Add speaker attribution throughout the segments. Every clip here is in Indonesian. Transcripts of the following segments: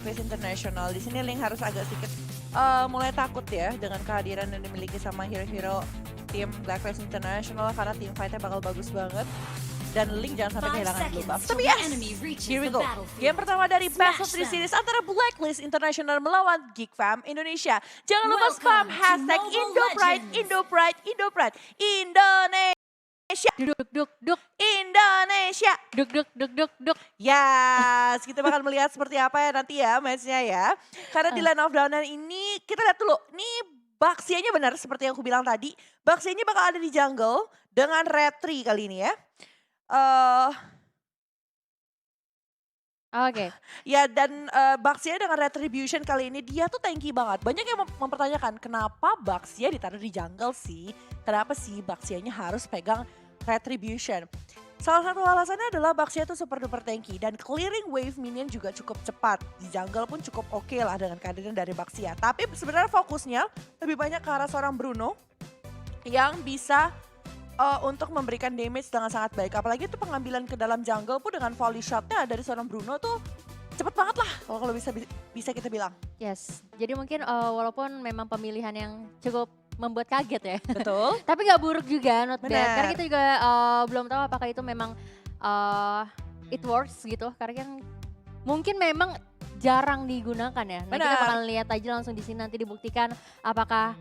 Speaker 1: Face International. Di sini Link harus agak sedikit mulai takut ya dengan kehadiran yang dimiliki sama hero-hero tim Blacklist International karena tim fight-nya bakal bagus banget. Dan Link jangan sampai
Speaker 2: 5
Speaker 1: kehilangan blue buff.
Speaker 2: seconds till
Speaker 1: Tapi
Speaker 2: the
Speaker 1: yes,
Speaker 2: enemy reaches
Speaker 1: here we
Speaker 2: the
Speaker 1: go. Game
Speaker 2: battlefield.
Speaker 1: pertama dari Best of
Speaker 2: Smash
Speaker 1: 3
Speaker 2: them.
Speaker 1: series antara Blacklist International melawan Geek Fam Indonesia. Jangan lupa spam
Speaker 2: Welcome to
Speaker 1: hashtag
Speaker 2: Mobile
Speaker 1: IndoPride,
Speaker 2: Legends.
Speaker 1: IndoPride, IndoPride, Indonesia,
Speaker 3: Duk duk duk
Speaker 1: Indonesia.
Speaker 3: duk duk duk duk duk.
Speaker 1: Yes, kita bakal melihat seperti apa ya nanti ya match-nya ya. Karena di Land of Downan ini kita lihat dulu. Nih Baxia-nya benar seperti yang aku bilang tadi. Baxia-nya bakal ada di jungle dengan Retri kali ini ya.
Speaker 3: Oke.
Speaker 1: Ya dan Baxia dengan Retribution kali ini dia tuh tanky banget. Banyak yang mempertanyakan kenapa Baxia ditaruh di jungle sih? Kenapa sih Baxia-nya harus pegang Retribution? Salah satu alasannya adalah Baxia tuh super duper tanky dan clearing wave minion juga cukup cepat. Di jungle pun cukup oke lah dengan kehadiran dari Baxia. Tapi sebenarnya fokusnya lebih banyak ke arah seorang Bruno yang bisa untuk memberikan damage dengan sangat baik. Apalagi itu pengambilan ke dalam jungle pun dengan volley shotnya dari seorang Bruno tuh cepet banget lah kalau bisa kita bilang.
Speaker 3: Yes. Jadi mungkin walaupun memang pemilihan yang cukup membuat kaget ya.
Speaker 1: Betul.
Speaker 3: Tapi nggak buruk juga, not bad.
Speaker 1: Benar.
Speaker 3: Karena kita juga belum tahu apakah itu memang it works gitu. Karena kan mungkin memang jarang digunakan ya. Nah, kita
Speaker 1: Benar.
Speaker 3: bakal lihat aja langsung di sini nanti dibuktikan apakah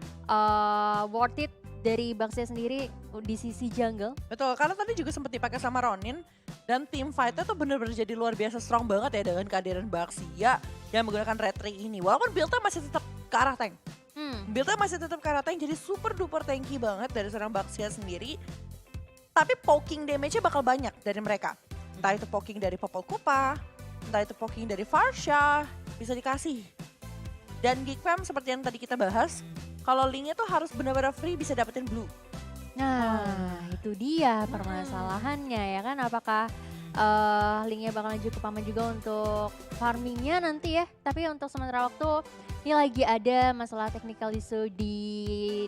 Speaker 3: worth it dari Baxia sendiri di sisi jungle.
Speaker 1: Betul, karena tadi juga sempat dipakai sama Ronin dan tim fight-nya tuh bener-bener jadi luar biasa strong banget ya dengan kehadiran Baxia yang menggunakan Retri ini. Walaupun build-nya masih tetap ke arah tank. Build-nya masih tetap ke arah tank jadi super duper tanky banget dari seorang Baxia sendiri. Tapi poking damage-nya bakal banyak dari mereka. Entah itu poking dari Popol Kupa, entah itu poking dari Farsha, bisa dikasih. Dan Geek Fam seperti yang tadi kita bahas, kalau Link-nya tuh harus benar-benar free bisa dapetin blue.
Speaker 3: Nah, itu dia permasalahannya ya kan. Apakah linknya bakalan cukup aman juga untuk farmingnya nanti ya. Tapi untuk sementara waktu ini lagi ada masalah technical issue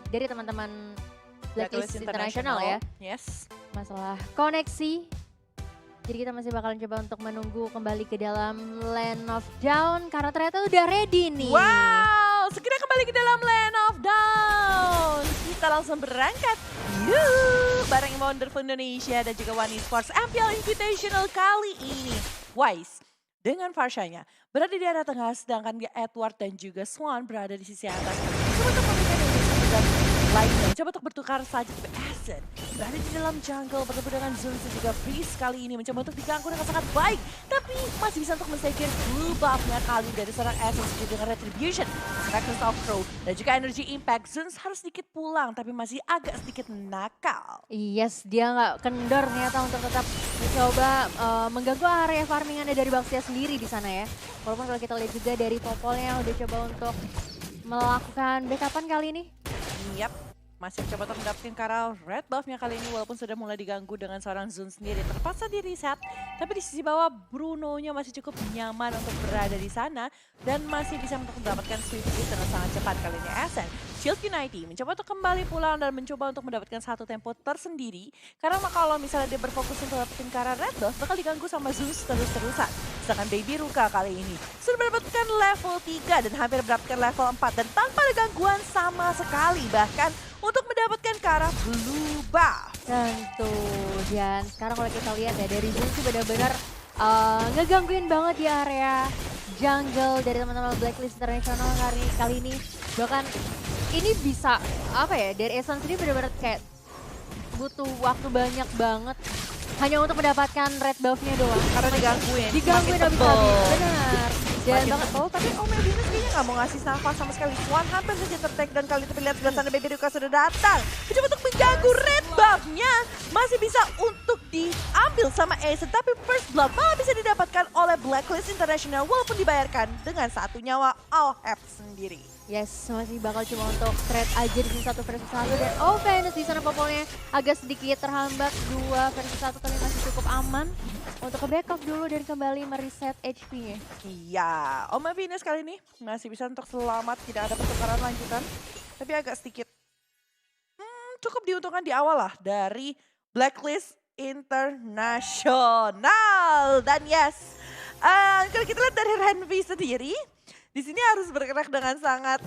Speaker 3: dari teman-teman Blacklist International ya.
Speaker 1: Yes.
Speaker 3: Masalah koneksi. Jadi kita masih bakalan coba untuk menunggu kembali ke dalam Land of Dawn. Karena ternyata udah ready nih.
Speaker 1: Wow, segera kembali ke dalam Land of Dawn. Kita langsung berangkat. Yuh, bareng Wonderful Indonesia dan juga One Esports MPL Invitational kali ini. Wise dengan Farshanya berada di area tengah, sedangkan Edward dan juga Swan berada di sisi atas. Coba untuk memberikan Indonesia dan lainnya. Coba untuk bertukar saja ke Ascent. Berada di dalam jungle bertemu dengan Zun dan juga Freeze kali ini mencoba untuk diganggu dengan sangat baik. Tapi masih bisa untuk men-secure blue buff-nya kali dari seorang Ascent dengan Retribution, Reckless of Crow, dan juga Energy Impact. Zun harus sedikit pulang tapi masih agak sedikit nakal.
Speaker 3: Yes, dia nggak kendor ternyata untuk tetap mencoba mengganggu area farmingannya dari Baxia sendiri di sana ya. Walaupun kalau kita lihat juga dari Popolnya udah coba untuk melakukan backupan kali ini.
Speaker 1: Yap, masih coba untuk mendapatkan Karal red buff-nya kali ini walaupun sudah mulai diganggu dengan seorang Zun sendiri. Terpaksa di reset, tapi di sisi bawah Bruno-nya masih cukup nyaman untuk berada di sana dan masih bisa untuk mendapatkan sweep dengan sangat cepat kali ini Ascent. Shield Unity mencoba untuk kembali pulang dan mencoba untuk mendapatkan satu tempo tersendiri. Karena kalau misalnya dia berfokus untuk dapetin Karal red buff, bakal diganggu sama Zeus terus-terusan. Sedangkan Baby Ruka kali ini sudah mendapatkan level 3 dan hampir mendapatkan level 4 dan tanpa ada gangguan sama sekali. Bahkan untuk mendapatkan ke arah blue buff.
Speaker 3: Tentu. Dan sekarang kalau kita lihat ya dari Zeus sih benar-benar ngegangguin banget di area jungle dari teman-teman Blacklist International kali ini. Bahkan ini bisa apa ya, dari Essence ini benar-benar kayak butuh waktu banyak banget hanya untuk mendapatkan red buff-nya doang.
Speaker 1: Karena digangguin.
Speaker 3: Digangguin
Speaker 1: Makin tebel.
Speaker 3: habis-habis. Benar. Dan
Speaker 1: Makin
Speaker 3: banget.
Speaker 1: tebel, tapi Ome Venus kayaknya nggak mau ngasih nafas sama sekali. Swan hampir saja tertek dan kali itu lihat sebelah sana Baby Ruka sudah datang. Mencoba untuk mengganggu red buff-nya. Masih bisa untuk diambil sama Ace. Tapi first blood malah bisa didapatkan oleh Blacklist International walaupun dibayarkan dengan satu nyawa Alhep sendiri.
Speaker 3: Yes, masih bakal cuma untuk trade aja di sini 1 versus 1 dan Venus di sana Popolnya agak sedikit terhambat 2 versus 1 tapi masih cukup aman untuk ke backup dulu dan kembali mereset HP-nya.
Speaker 1: Iya, Ome Venus kali ini masih bisa untuk selamat, tidak ada pertukaran lanjutan. Tapi agak sedikit cukup diuntungkan di awal lah dari Blacklist International. Dan yes, Kalau kita lihat dari Renvi sendiri, di sini harus bergerak dengan sangat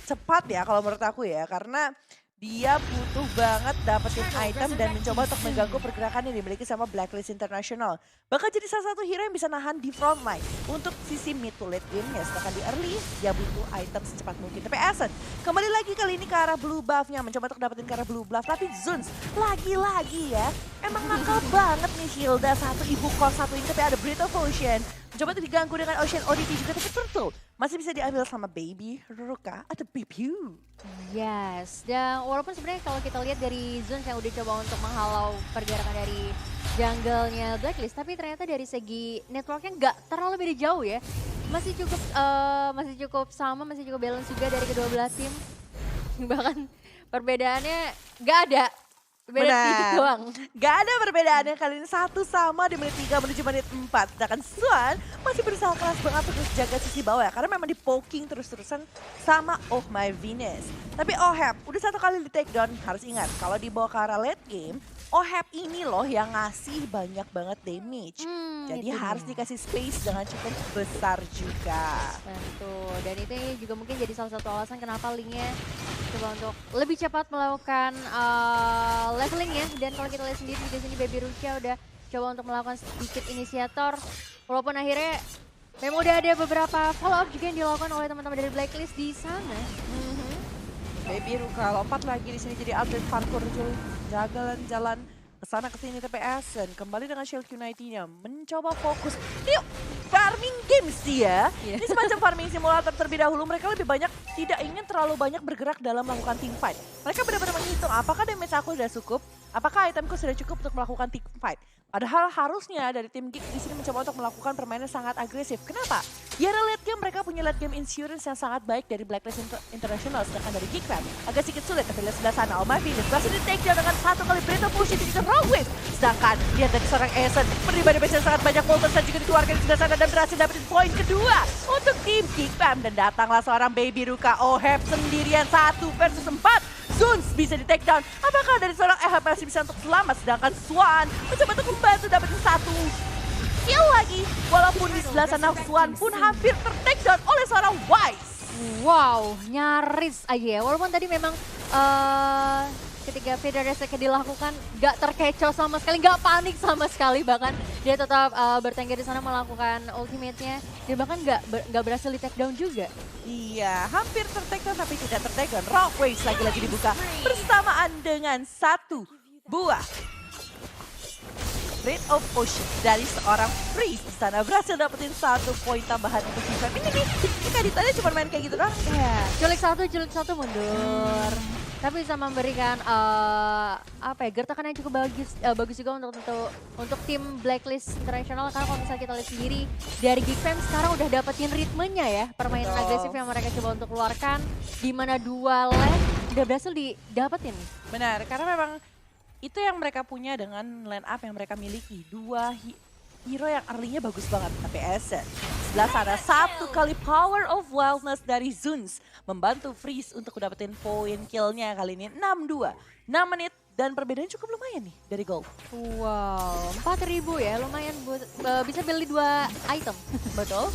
Speaker 1: cepat ya kalau menurut aku ya. Karena dia butuh banget dapetin item dan mencoba untuk mengganggu pergerakan yang dimiliki sama Blacklist International. Bakal jadi salah satu hero yang bisa nahan di front line untuk sisi mid to late game ya. Sedangkan di early, dia butuh item secepat mungkin. Tapi Ascent kembali lagi kali ini ke arah blue buff-nya. Mencoba untuk dapetin ke arah blue buff. Tapi Zuns lagi-lagi ya. Emang nakal banget nih Hilda. Satu ibu kos satu ini tapi ada Breath of Ocean. Mencoba untuk diganggu dengan Ocean ODP juga. Tapi Turtle masih bisa diambil sama Baby Ruka atau Bibiu.
Speaker 3: Yes, dan walaupun sebenarnya kalau kita lihat dari Zuns yang udah coba untuk menghalau pergerakan dari jungle-nya Blacklist, tapi ternyata dari segi networknya nggak terlalu beda jauh ya. Masih cukup sama, masih cukup balance juga dari kedua belah tim. Bahkan perbedaannya nggak ada. Beda sedikit doang.
Speaker 1: Gak ada perbedaannya kali ini satu sama di menit 3 menuju menit 4. Sedangkan Swan masih berusaha keras banget untuk jaga sisi bawah ya. Karena memang di poking terus-terusan sama Oh My Venus. Tapi Ohep udah satu kali di take down. Harus ingat kalau dibawa ke arah late game, Ohep ini loh yang ngasih banyak banget damage. Jadi harus dikasih space dengan cukup besar juga.
Speaker 3: Tentu, dan itu juga mungkin jadi salah satu alasan kenapa Linknya coba untuk lebih cepat melakukan leveling ya. Dan kalau kita lihat sendiri di sini Baby Rusia udah coba untuk melakukan sedikit inisiator. Walaupun akhirnya memang udah ada beberapa follow up juga yang dilakukan oleh teman-teman dari Blacklist di sana.
Speaker 1: Baby Ruka lompat lagi di sini jadi atlet parkour jalan kesana kesini tapi Ascent kembali dengan Shield Q90-nya mencoba fokus. Yuk, farming games dia. Ini semacam farming simulator terlebih dahulu. Mereka lebih banyak tidak ingin terlalu banyak bergerak dalam melakukan team fight. Mereka benar-benar menghitung apakah damage aku sudah cukup, apakah itemku sudah cukup untuk melakukan team fight. Padahal harusnya dari tim Geek di sini mencoba untuk melakukan permainan sangat agresif. Kenapa? Di era late game mereka punya late game insurance yang sangat baik dari Blacklist International. Sedangkan dari Geek Fam agak sedikit sulit. Tapi lihat sebelah sana, Oh My Venus berhasil di take down dengan satu kali Breath of Ocean di Raw Wave. Sedangkan lihat dari seorang Ascent menerima damage yang sangat banyak. Volters dan juga dikeluarkan di sebelah sana dan berhasil dapetin poin kedua untuk tim Geek Fam. Dan datanglah seorang Baby Ruka Ohep sendirian 1 versus 4. Zuns bisa di take down. Apakah dari seorang Ehab masih bisa untuk selamat? Sedangkan Swan mencoba untuk membantu dapetin satu kill lagi. Walaupun di sebelah sana Swan pun hampir ter-take down oleh seorang Wise.
Speaker 3: Wow, nyaris aja ya. Walaupun tadi memang ketika feeder reset dilakukan gak terkecoh sama sekali, gak panik sama sekali. Bahkan dia tetap bertengger di sana melakukan ultimate-nya. Dan bahkan gak berhasil di take down juga.
Speaker 1: Iya, hampir ter-take down tapi tidak ter-take down. Rockways lagi-lagi dibuka bersamaan dengan satu buah Breath of Ocean dari seorang Freeze di sana berhasil dapetin satu poin tambahan untuk Geek. Ini nih, jika ditanya cuma main kayak gitu doang.
Speaker 3: Iya, culik satu mundur. Tapi bisa memberikan gertakan yang cukup bagus juga untuk tim Blacklist International. Karena kalau misalnya kita lihat sendiri dari Geek Fam sekarang udah dapetin ritmenya ya, permainan agresif yang mereka coba untuk keluarkan, di mana 2 lane udah berhasil didapetin.
Speaker 1: Benar, karena memang itu yang mereka punya dengan line up yang mereka miliki. 2 hero yang early-nya bagus banget. Tapi Ascent sebelah sana satu kali power of wildness dari Zuns membantu Freeze untuk dapetin poin kill-nya kali ini 6-2. 6 menit dan perbedaan cukup lumayan nih dari gold.
Speaker 3: Wow, 4.000 ya, lumayan buat bisa beli 2 item.
Speaker 1: Betul.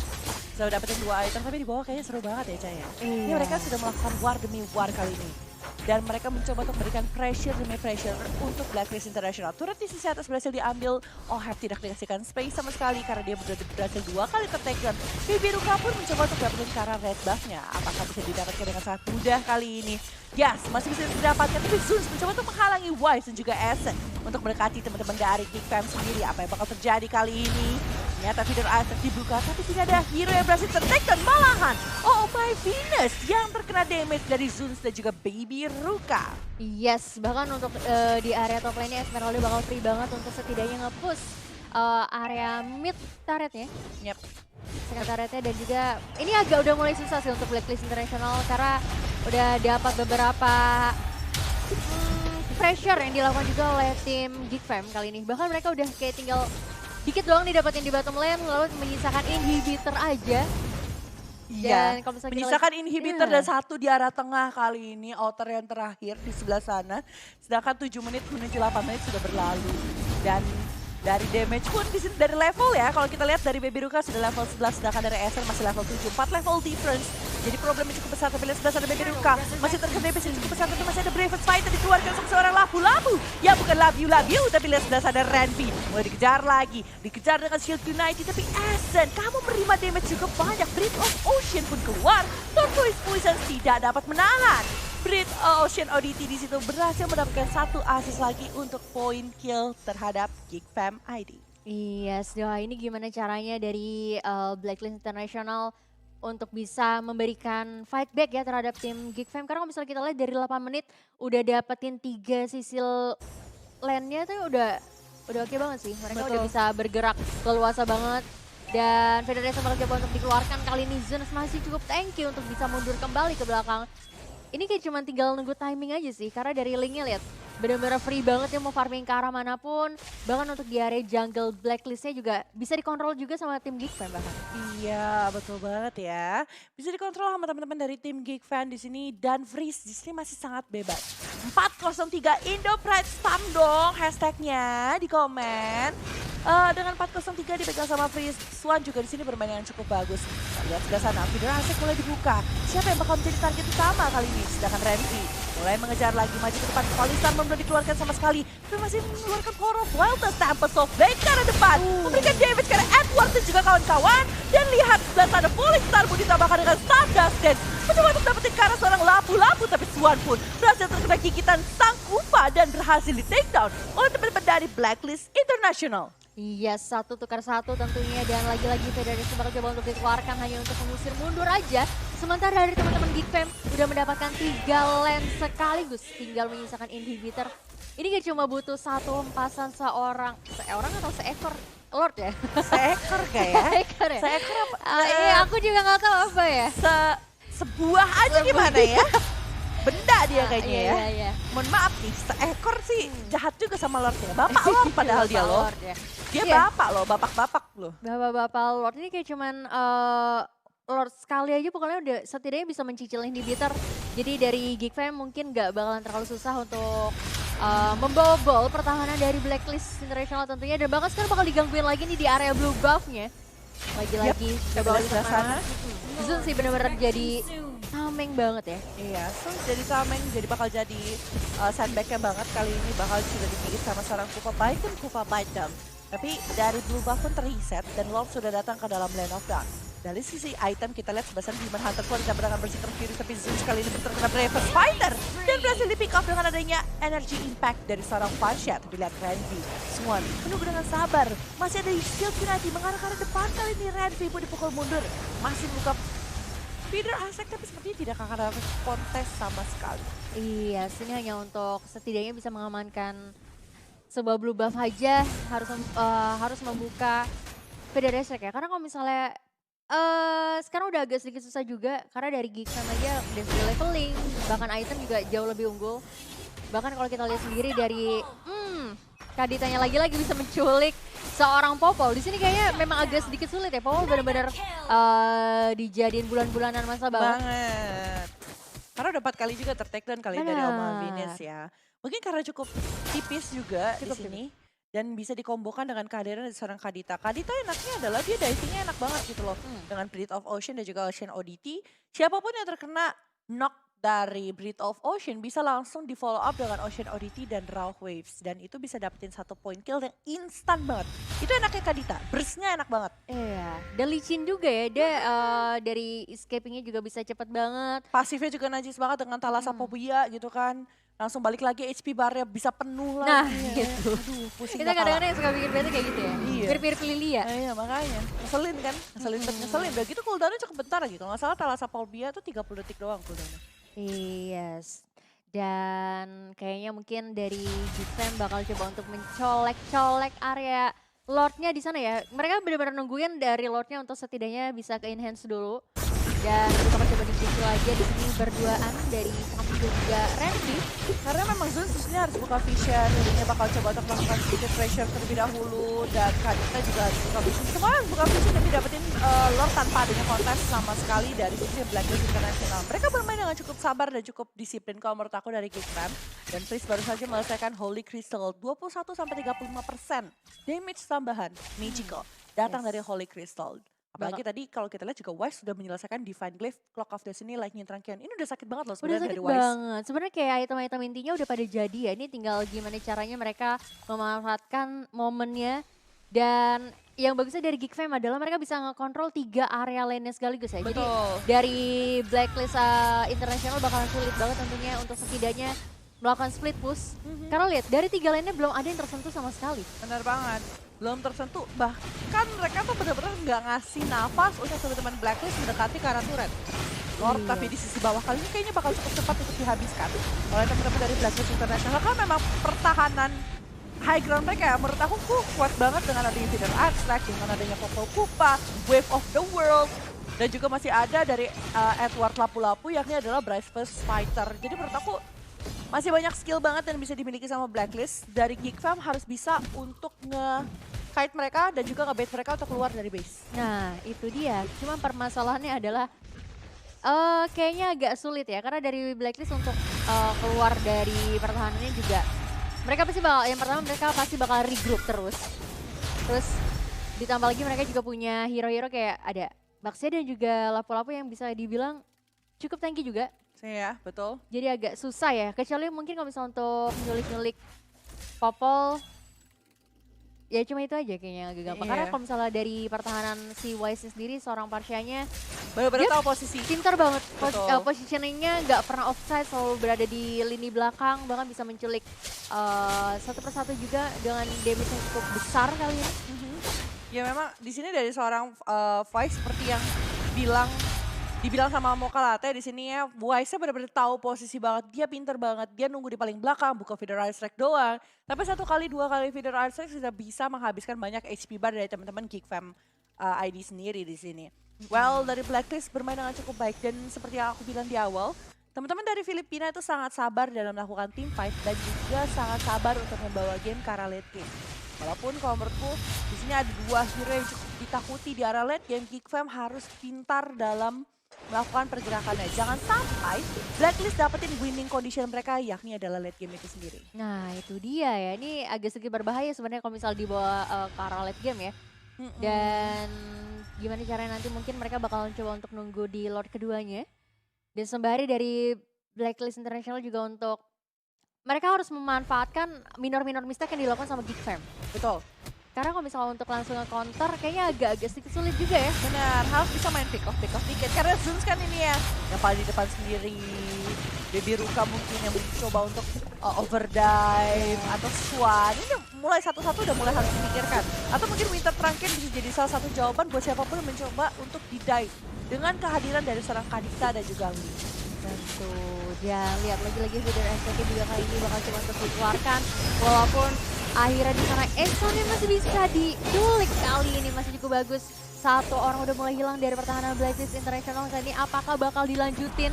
Speaker 1: Bisa dapetin 2 item tapi di bawah kayaknya seru banget ya Caya. Ini
Speaker 3: Iya.
Speaker 1: mereka sudah melakukan war demi war kali ini. Dan mereka mencoba untuk memberikan pressure demi pressure untuk Blacklist International. Turret di sisi atas berhasil diambil. Ohep tidak dikasihkan space sama sekali karena dia berhasil 2 kali ter-take down. Baby Ruka pun mencoba untuk dapetin ke arah red buff-nya. Apakah bisa didapatkan dengan sangat mudah kali ini? Yes, masih bisa didapatkan. Tapi Zuns mencoba untuk menghalangi Wise dan juga Ascent untuk mendekati teman-teman dari Geek Fam sendiri. Apa yang bakal terjadi kali ini? Ternyata feeder Ascent dibuka, tapi tidak ada hero yang berhasil ter-take down. Malahan Oh My Venus yang terkena damage dari Zuns dan juga Baby Ruka.
Speaker 3: Yes, bahkan untuk di area top lane-nya Esmeralda bakal free banget untuk setidaknya nge-push area mid turret-nya.
Speaker 1: Yep.
Speaker 3: Second turret-nya dan juga ini agak udah mulai susah sih untuk Blacklist International karena udah dapat beberapa pressure yang dilakukan juga oleh tim Geek Fam kali ini. Bahkan mereka udah kayak tinggal dikit doang nih dapetin di bottom lane lalu menyisakan inhibitor aja.
Speaker 1: Iya,
Speaker 3: Dan kalau misalnya kita
Speaker 1: menyisakan
Speaker 3: lihat-
Speaker 1: inhibitor
Speaker 3: Iya.
Speaker 1: dan satu di arah tengah kali ini, outer yang terakhir di sebelah sana. Sedangkan 7 menit menuju 8 menit sudah berlalu. Dan Dari damage pun di sini dari level ya. Kalau kita lihat dari Baby Ruka sudah level 11, sedangkan dari Ascent masih level 7. 4 level difference. Jadi problemnya cukup besar, tapi lihat sebelah ada Baby Ruka. Masih terkena damage yang cukup besar, tapi masih ada Brave Fighter dikeluarkan sama seorang labu-labu. Ya bukan love you, tapi lihat sebelah ada Renvi. Mulai dikejar lagi, dikejar dengan Shield United, tapi Ascent, kamu menerima damage cukup banyak. Breath of Ocean pun keluar. Turquoise Poison tidak dapat menahan. Breath of Ocean ODT di situ berhasil mendapatkan 1 assist lagi untuk point kill terhadap Geek Fam ID.
Speaker 3: Iya, sejauh ini gimana caranya dari Blacklist International untuk bisa memberikan fight back ya terhadap tim Geek Fam. Karena kalau misalnya kita lihat dari 8 menit udah dapetin 3 sisil lane-nya tuh udah oke banget sih. Mereka udah bisa bergerak leluasa banget. Dan Federasi bakal coba untuk dikeluarkan. Kali ini Zeus masih cukup tanky untuk bisa mundur kembali ke belakang. Ini kayak cuma tinggal nunggu timing aja sih, karena dari linknya lihat bener-bener free banget ya mau farming ke arah manapun. Bahkan untuk di area jungle blacklistnya juga bisa dikontrol juga sama tim Geek Fam bahkan.
Speaker 1: Iya, betul banget ya. Bisa dikontrol sama teman-teman dari tim Geek Fam di sini, dan Freeze di sini masih sangat bebas. 403 Indo Pride spam dong hashtagnya di komen. Dengan 403 dipegang sama Freeze, Swan juga di sini bermain yang cukup bagus. Kita lihat sebelah sana, Fidel Asik mulai dibuka. Siapa yang bakal menjadi target utama kali ini? Sedangkan Renvi mulai mengejar lagi, maju ke depan. Kalistan belum dikeluarkan sama sekali, tapi masih mengeluarkan Core of Wildness. Tempest of Fate ke arah depan, memberikan damage karena Edward dan juga kawan-kawan. Dan lihat sebelah sana, Falling Star pun ditambahkan dengan Stardust Dance. Mencoba untuk dapetin ke arah seorang labu-labu, tapi Swan pun berhasil terkena gigitan sang Kupa dan berhasil di take down oleh teman-teman dari Blacklist International.
Speaker 3: Iya, 1 tukar 1 tentunya, dan lagi-lagi Federasi bakal coba untuk dikeluarkan hanya untuk mengusir mundur aja. Sementara dari teman-teman Geek Fam udah mendapatkan 3 lane sekaligus, tinggal menyisakan inhibitor. Ini gak cuma butuh 1 hempasan seorang atau seekor Lord ya?
Speaker 1: Seekor gak ya?
Speaker 3: Seekor ya?
Speaker 1: Seekor apa?
Speaker 3: Iya, aku juga gak tahu apa ya.
Speaker 1: Sebuah aja gimana ya? Benda dia kayaknya ya.
Speaker 3: Iya.
Speaker 1: Mohon maaf nih, seekor sih jahat juga sama Lordnya. Bapak Lord padahal dia loh.
Speaker 3: Ya.
Speaker 1: Dia
Speaker 3: Iya.
Speaker 1: bapak loh, bapak-bapak loh.
Speaker 3: Bapak-bapak Lord ini kayak cuman Lord sekali aja pokoknya udah setidaknya bisa mencicil inhibitor. Jadi dari Geek Fam mungkin gak bakalan terlalu susah untuk membobol pertahanan dari Blacklist International tentunya. Dan bahkan sekarang bakal digangguin lagi nih di area blue buff-nya. Lagi-lagi coba
Speaker 1: sebelah sana.
Speaker 3: Zun sih benar-benar jadi tameng banget ya.
Speaker 1: Iya, so jadi tameng, jadi bakal jadi sandbag-nya banget kali ini. Bakal sudah dimiliki sama seorang Kupa Python, Kupa Python. Tapi dari blue buff pun terreset dan Lord sudah datang ke dalam Land of Dark. Dari sisi item kita lihat sebelah sana Demon Hunter pun ditambah dengan Berserker Fury, tapi Zeus kali ini terkena Brave Fighter dan berhasil di pick off dengan adanya energy impact dari seorang Farshad. Dilihat Renvi, Swan menunggu dengan sabar, masih ada Shield United mengarah ke arah depan. Kali ini Renvi pun dipukul mundur, masih membuka Feeder Asek, tapi sepertinya tidak akan ada kontes sama sekali.
Speaker 3: Iya, sini hanya untuk setidaknya bisa mengamankan sebuah blue buff aja, harus membuka Federasi ya. Karena kalau misalnya sekarang udah agak sedikit susah juga karena dari Geek Fam aja udah skill leveling, bahkan item juga jauh lebih unggul. Bahkan kalau kita lihat sendiri dari Kaditanya lagi-lagi bisa menculik seorang Popol. Di sini kayaknya memang agak sedikit sulit ya. Popol benar-benar dijadiin bulan-bulanan masa bawah.
Speaker 1: Banget. Karena udah 4 kali juga tertakedown kali ini dari Oma Venus ya. Mungkin karena cukup tipis juga di sini. Dan bisa dikombokan dengan kehadiran dari seorang Kadita. Kadita enaknya adalah dia divingnya enak banget gitu loh. Dengan Breath of Ocean dan juga Ocean ODT. Siapapun yang terkena knock dari Breath of Ocean bisa langsung di follow up dengan Ocean ODT dan Raw Waves. Dan itu bisa dapetin 1 point kill yang instan banget. Itu enaknya Kadita, burstnya enak banget.
Speaker 3: Iya, dan licin juga ya. Dia dari escapingnya juga bisa cepet banget.
Speaker 1: Pasifnya juga najis banget dengan Thalassophobia gitu kan. Langsung balik lagi HP barnya bisa penuh
Speaker 3: Nah,
Speaker 1: lagi.
Speaker 3: gitu.
Speaker 1: Aduh, pusing
Speaker 3: Kita kadang-kadang yang suka bikin bete kayak gitu ya.
Speaker 1: Iya.
Speaker 3: Mirip-mirip Lily ya.
Speaker 1: Iya makanya, ngeselin kan, ngeselin. Udah gitu cooldownnya cukup bentar lagi. Kalau nggak salah Thalassophobia tuh 30 detik doang cooldownnya.
Speaker 3: Yes. Dan kayaknya mungkin dari Geek Fam bakal coba untuk mencolek-colek area Lordnya di sana ya. Mereka benar-benar nungguin dari Lordnya untuk setidaknya bisa ke enhance dulu. Dan kita coba dicicil aja di sini berduaan dari Kami dan juga Randy.
Speaker 1: Karena memang Zun sebenarnya harus buka vision, jadinya bakal coba untuk melakukan sedikit pressure terlebih dahulu, dan Kadita juga harus buka vision. Semua harus buka vision demi dapetin Lord tanpa adanya kontes sama sekali dari sisi Blacklist International. Mereka bermain dengan cukup sabar dan cukup disiplin kalau menurut aku dari Geekfam. Dan Freeze baru saja menyelesaikan Holy Crystal 21-35% damage tambahan magical datang dari Holy Crystal. Apalagi tadi kalau kita lihat juga Wise sudah menyelesaikan Divine Glaive, Clock of Destiny, Lightning Trankion. Ini udah sakit banget loh
Speaker 3: Udah
Speaker 1: sebenarnya
Speaker 3: sakit
Speaker 1: dari Wise.
Speaker 3: banget. Sebenarnya kayak item-item intinya udah pada jadi ya. Ini tinggal gimana caranya mereka memanfaatkan momennya. Dan yang bagusnya dari Geekfam adalah mereka bisa ngekontrol 3 area lane sekaligus ya. Jadi
Speaker 1: Betul.
Speaker 3: dari Blacklist International bakalan sulit banget tentunya untuk setidaknya melakukan split push. Karena lihat dari 3 lane-nya belum ada yang tersentuh sama sekali.
Speaker 1: Benar banget. Belum tersentuh, bahkan mereka tuh benar-benar nggak ngasih nafas untuk teman-teman Blacklist mendekati ke arah turret. Lord, tapi di sisi bawah kali ini kayaknya bakal cukup cepat untuk dihabiskan oleh teman-teman dari Blacklist International. Karena memang pertahanan high ground mereka ya, menurut aku kuat banget dengan adanya Feeder Artifact, dengan adanya Popol Kupa, Wave of the World, dan juga masih ada dari Edward Lapu-Lapu, yakni adalah Bryce First Fighter. Jadi menurut aku masih banyak skill banget yang bisa dimiliki sama Blacklist. Dari Geekfam harus bisa untuk nge-kite mereka dan juga nge-bait mereka untuk keluar dari base.
Speaker 3: Nah itu dia, cuma permasalahannya adalah kayaknya agak sulit ya. Karena dari Blacklist untuk keluar dari pertahanannya juga, mereka pasti bakal, yang pertama mereka pasti bakal regroup terus. Terus ditambah lagi mereka juga punya hero-hero kayak ada Baxia dan juga Lapu-Lapu yang bisa dibilang cukup tanky juga.
Speaker 1: Iya, betul.
Speaker 3: Jadi agak susah ya, kecuali mungkin kalau misalnya untuk nyulik-nyulik Popol, ya cuma itu aja kayaknya agak gampang. Karena kalau misalnya dari pertahanan si Wise sendiri, seorang Parsianya
Speaker 1: benar-benar tahu posisi.
Speaker 3: pintar banget, positioningnya nggak pernah offside, selalu berada di lini belakang, bahkan bisa menculik satu persatu juga dengan damage yang cukup besar kali ya.
Speaker 1: Ya memang di sini dari seorang Vice seperti yang dibilang sama Mokalate di sini ya, Wise-nya benar-benar tahu posisi banget, dia pinter banget, dia nunggu di paling belakang, buka feeder ice track doang. Tapi 1 kali 2 kali feeder ice track sudah bisa menghabiskan banyak HP bar dari teman-teman Geekfam ID sendiri di sini. Well, dari Blacklist bermain dengan cukup baik dan seperti yang aku bilang di awal, teman-teman dari Filipina itu sangat sabar dalam melakukan team fight dan juga sangat sabar untuk membawa game ke arah late game. Walaupun kalau menurutku di sini ada 2 hero yang cukup ditakuti di arah late game, Geekfam harus pintar dalam melakukan pergerakannya. Jangan sampai Blacklist dapetin winning condition mereka, yakni adalah late game itu sendiri.
Speaker 3: Nah itu dia ya, ini agak sedikit berbahaya sebenarnya kalau misal dibawa ke arah late game ya. Dan gimana caranya nanti mungkin mereka bakalan coba untuk nunggu di Lord keduanya. Dan sembari dari Blacklist International juga untuk mereka harus memanfaatkan minor-minor mistake yang dilakukan sama Geekfam.
Speaker 1: Betul.
Speaker 3: Karena kalau misalnya untuk langsung nge-counter kayaknya agak sedikit sulit juga ya.
Speaker 1: Benar, harus bisa main pick off dikit. Karena Zuns kan ini ya, yang paling di depan sendiri. Baby Ruka mungkin yang mencoba untuk overdive atau swan. Ini mulai satu-satu udah mulai harus memikirkan. Atau mungkin Winter Tranken bisa jadi salah satu jawaban buat siapapun yang mencoba untuk di-dive. Dengan kehadiran dari seorang Kadita dan juga Lee.
Speaker 3: Tentu, dan lihat lagi-lagi feeder STK juga kali ini bakal coba untuk dikeluarkan. Walaupun akhirnya di sana Exxonnya masih bisa diculik kali ini, masih cukup bagus. 1 orang udah mulai hilang dari pertahanan Blacklist International. Kali ini apakah bakal dilanjutin?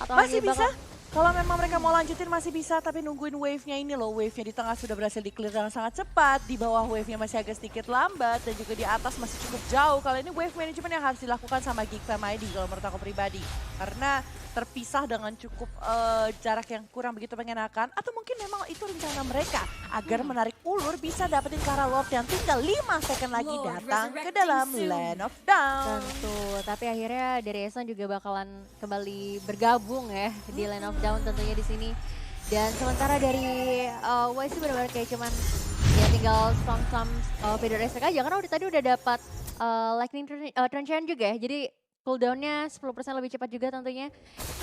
Speaker 3: Atau
Speaker 1: masih
Speaker 3: bakal...
Speaker 1: bisa. Kalau memang mereka mau lanjutin masih bisa, tapi nungguin wave-nya ini loh. Wave-nya di tengah sudah berhasil di-clear dengan sangat cepat. Di bawah wave-nya masih agak sedikit lambat. Dan juga di atas masih cukup jauh. Kali ini wave management yang harus dilakukan sama Geekfam ID kalau menurut aku pribadi. Karena terpisah dengan cukup jarak yang kurang begitu mengenakan. Atau mungkin memang itu rencana mereka. Agar menarik ulur bisa dapetin ke arah Lord yang tinggal 5 second lagi datang ke dalam Land of Dawn.
Speaker 3: Tentu, tapi akhirnya dari Eson juga bakalan kembali bergabung ya di Land of Dawn tentunya di sini. Dan sementara dari Wise benar-benar kayak cuman ya tinggal some feeder attack aja karena tadi udah dapat Lightning Transition juga ya. Jadi cooldownnya 10% lebih cepat juga tentunya.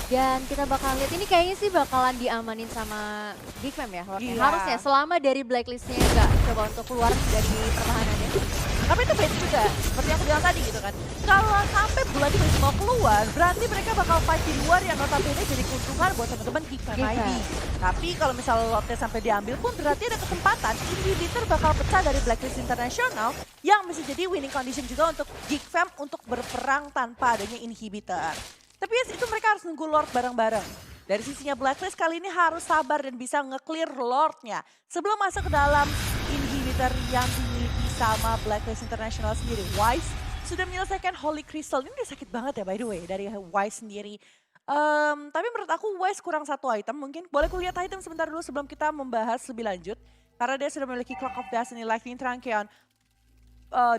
Speaker 3: Dan kita bakalan lihat ini kayaknya sih bakalan diamanin sama Geekfam ya. Harusnya selama dari blacklistnya nggak coba untuk keluar dari pertahanannya.
Speaker 1: Tapi itu beda juga, seperti yang aku bilang tadi gitu kan. Kalau sampai bulan ini mau keluar, berarti mereka bakal fight di luar yang notabene jadi keuntungan buat teman-teman Geek Fam ID. Tapi kalau misalnya lotnya sampai diambil pun berarti ada kesempatan Inhibitor bakal pecah dari Blacklist International yang bisa jadi winning condition juga untuk Geek Fam untuk berperang tanpa adanya Inhibitor. Tapi yes, itu mereka harus nunggu Lord bareng-bareng. Dari sisinya Blacklist kali ini harus sabar dan bisa nge-clear Lordnya sebelum masuk ke dalam Inhibitor yang dimiliki sama Blacklist International sendiri. Wise sudah menyelesaikan Holy Crystal. Ini udah sakit banget ya by the way dari Wise sendiri. Tapi menurut aku Wise kurang satu item mungkin. Boleh aku lihat item sebentar dulu sebelum kita membahas lebih lanjut. Karena dia sudah memiliki Clock of Destiny, Lightning Trancheon,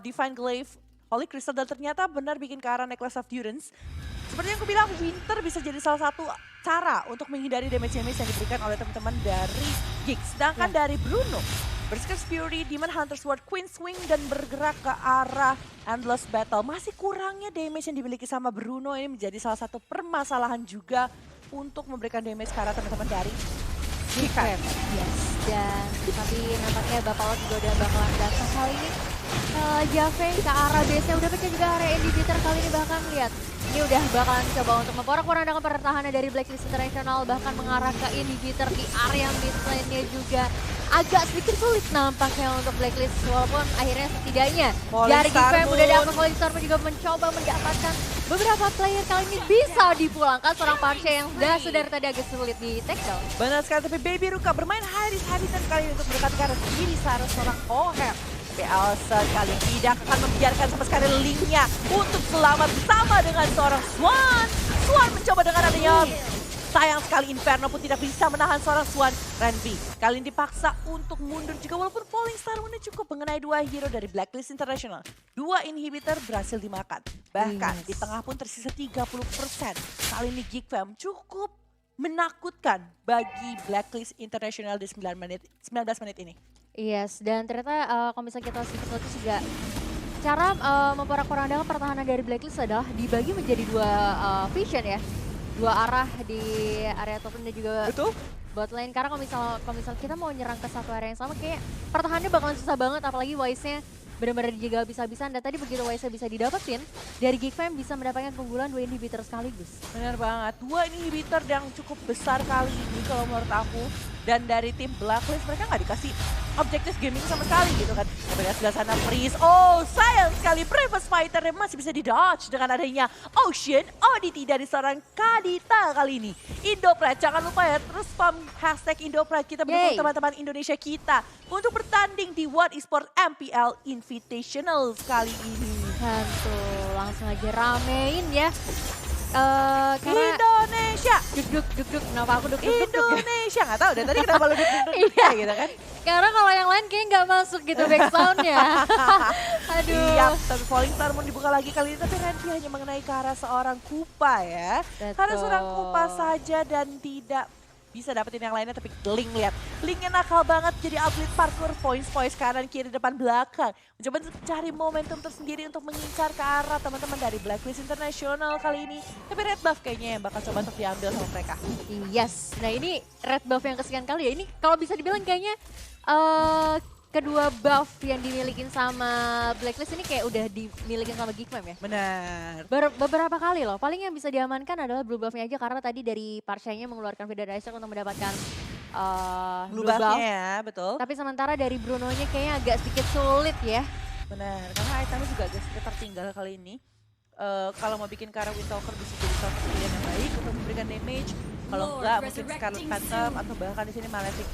Speaker 1: Divine Glaive, Holy Crystal, dan ternyata benar bikin ke arah Necklace of Durance. Seperti yang aku bilang, Winter bisa jadi salah satu cara untuk menghindari damage-damage yang diberikan oleh teman-teman dari Giggs. Sedangkan dari Bruno, Berserker's Fury, Demon Hunter's Sword, Queen Swing, dan bergerak ke arah Endless Battle. Masih kurangnya damage yang dimiliki sama Bruno ini menjadi salah satu permasalahan juga untuk memberikan damage ke arah teman-teman dari Giggs.
Speaker 3: Yes, dan tapi nampaknya Bapak Lot juga udah bakalan datang kali ini. Jave ke arah base-nya udah pecah juga area Inhibitor kali ini, bahkan lihat. Ini udah bakalan coba untuk memporak-porandakan pertahanan dari Blacklist International, bahkan mengarah ke Inhibitor di area mid lane-nya juga. Agak sedikit sulit nampaknya untuk Blacklist, walaupun akhirnya setidaknya dari Gifem udah dapat Falling Star juga mencoba mendapatkan beberapa player kali ini bisa dipulangkan seorang Parsha yang sudah tadi agak sulit di tackle.
Speaker 1: Benar sekali, tapi Baby Ruka bermain habis-habisan kali ini untuk mendekati ke arah kiri seorang Oher. Tapi Elsa kali tidak akan membiarkan sama sekali linknya untuk selamat bersama dengan seorang Swan. Swan mencoba dengan adanya. Sayang sekali Inferno pun tidak bisa menahan seorang Swan. Renvi kali ini dipaksa untuk mundur juga walaupun Falling Star ini cukup mengenai dua hero dari Blacklist International. Dua Inhibitor berhasil dimakan. Bahkan di tengah pun tersisa 30%. Kali ini Geek Fam cukup menakutkan bagi Blacklist International di 19 menit ini.
Speaker 3: Yes, dan ternyata kalau misalnya kita lihat juga cara memporak-porandakan pertahanan dari Blacklist adalah dibagi menjadi dua vision ya. Dua arah di area top lane dan juga bot lane. Karena kalau misal kita mau nyerang ke satu area yang sama, kayak pertahanannya bakalan susah banget, apalagi Wise-nya benar-benar dijaga habis-habisan. Dan tadi begitu Wise-nya bisa didapetin, dari Geek Fam bisa mendapatkan keunggulan 2 inhibitor sekaligus.
Speaker 1: Benar banget, 2 inhibitor yang cukup besar kali ini kalau menurut aku. Dan dari tim Blacklist mereka nggak dikasih objektif gaming sama sekali gitu kan. Tapi lihat sebelah sana Freeze, oh sayang sekali Bravest Fighter masih bisa di-dodge dengan adanya Ocean Oddity dari seorang Kadita kali ini. Indopride, jangan lupa ya terus spam hashtag Indopride, kita mendukung teman-teman Indonesia kita untuk bertanding di World Esports MPL Invitational kali ini.
Speaker 3: Tentu, langsung aja ramein ya.
Speaker 1: Indonesia,
Speaker 3: duk kenapa aku duk
Speaker 1: Indonesia, nggak tahu deh tadi kenapa lu duk gitu kan?
Speaker 3: Karena kalau yang lain kayaknya nggak masuk gitu back soundnya. Aduh.
Speaker 1: Iya, tapi Falling Star mau dibuka lagi kali ini, tapi Renvi hanya mengenai ke arah seorang Kupa ya.
Speaker 3: Betul.
Speaker 1: Karena seorang Kupa saja dan tidak bisa dapetin yang lainnya, tapi Link lihat. Linknya nakal banget jadi atlet parkour, points kanan, kiri, depan, belakang. Mencoba untuk cari momentum tersendiri untuk mengincar ke arah teman-teman dari Blacklist International kali ini. Tapi red buff kayaknya yang bakal coba untuk diambil sama mereka.
Speaker 3: Yes, nah ini red buff yang kesekian kali ya. Ini kalau bisa dibilang kayaknya kedua buff yang dimilikin sama Blacklist ini kayak udah dimilikin sama Geek Fam ya?
Speaker 1: Benar.
Speaker 3: Beberapa kali loh, paling yang bisa diamankan adalah blue buffnya aja karena tadi dari Parsha-nya mengeluarkan Vidarizer untuk mendapatkan blue buff.
Speaker 1: Ya, betul.
Speaker 3: Tapi sementara dari Bruno-nya kayaknya agak sedikit sulit ya.
Speaker 1: Benar, karena itemnya juga agak sedikit tertinggal kali ini. Kalau mau bikin ke arah Windtalker bisa jadi salah satu pilihan yang baik untuk memberikan damage. Kalau enggak mungkin Scarlet Phantom atau bahkan di sini Malefic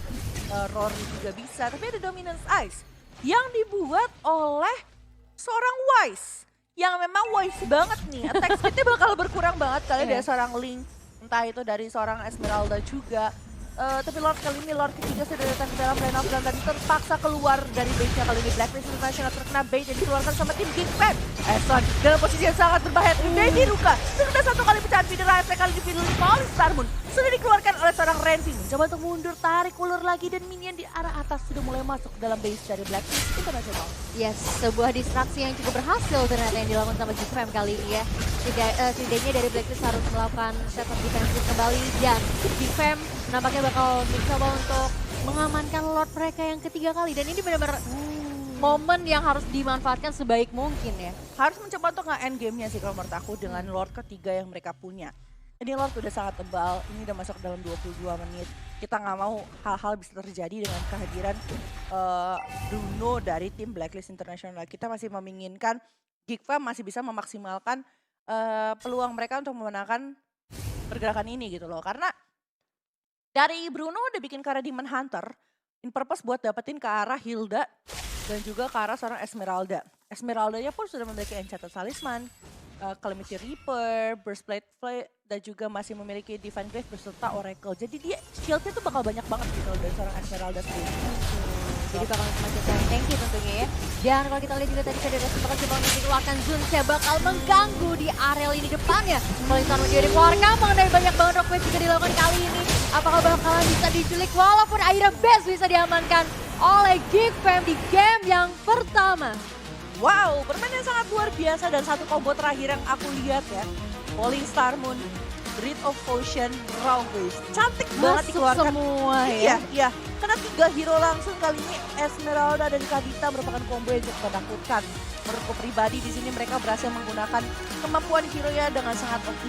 Speaker 1: Roar juga bisa. Tapi ada Dominance Ice yang dibuat oleh seorang Wise yang memang wise banget nih. Attack speednya bakal berkurang banget kali dari seorang Link, entah itu dari seorang Esmeralda juga. Tapi Lord kali ini, Lord ketiga sudah datang ke dalam lane of dan tadi terpaksa keluar dari base-nya kali ini. Blacklist International terkena bait yang dikeluarkan sama tim Geek Fam. Eson dalam posisi yang sangat berbahaya. Baby Ruka sudah satu kali pecahan feeder AFK kali dipilih Falling Star Moon. Sudah dikeluarkan oleh seorang Renvi. Mencoba untuk mundur, tarik ulur lagi dan minion di arah atas sudah mulai masuk ke dalam base dari Blacklist International.
Speaker 3: Yes, sebuah distraksi yang cukup berhasil ternyata yang dilakukan sama Geek Fam kali ini ya. Setidaknya dari Blacklist harus melakukan setup defensif kembali dan Geek Fam nampaknya bakal mencoba untuk mengamankan Lord mereka yang ketiga kali. Dan ini benar-benar momen yang harus dimanfaatkan sebaik mungkin ya.
Speaker 1: Harus mencoba untuk nge-end game-nya sih kalau menurut aku dengan Lord ketiga yang mereka punya. Ini Lord udah sangat tebal, ini udah masuk dalam 22 menit. Kita nggak mau hal-hal bisa terjadi dengan kehadiran Bruno dari tim Blacklist International. Kita masih menginginkan Geekfam masih bisa memaksimalkan peluang mereka untuk memenangkan pergerakan ini gitu loh. Karena dari Bruno udah bikin ke arah Demon Hunter, in purpose buat dapetin ke arah Hilda dan juga ke arah seorang Esmeralda. Esmeraldanya pun sudah memiliki Enchanted Talisman, Calamity Reaper, Burstplate Flame, dan juga masih memiliki Divine Glaive beserta Oracle. Jadi dia shieldnya tuh bakal banyak banget gitu loh dari seorang Esmeralda sendiri.
Speaker 3: Jadi bakal semakin tanky tentunya ya. Dan kalau kita lihat juga tadi Federasi bakal coba untuk dikeluarkan Zunsia bakal mengganggu di area lini depannya. Kalau Insan menjadi keluarga, mengenai banyak banget rockbait juga dilakukan kali ini. Apakah bakalan bisa diculik walaupun akhirnya best bisa diamankan oleh Geekfam di game yang pertama.
Speaker 1: Wow, permainan yang sangat luar biasa dan satu combo terakhir yang aku lihat ya. Falling Star Moon, Breath of Ocean, Rawways. Cantik banget
Speaker 3: Masuk
Speaker 1: dikeluarkan.
Speaker 3: semua
Speaker 1: Iya,
Speaker 3: ya.
Speaker 1: iya. Karena 3 hero langsung kali ini Esmeralda dan Kadita merupakan combo yang cukup menakutkan. Menurutku pribadi di sini mereka berhasil menggunakan kemampuan hero-nya dengan sangat optimal.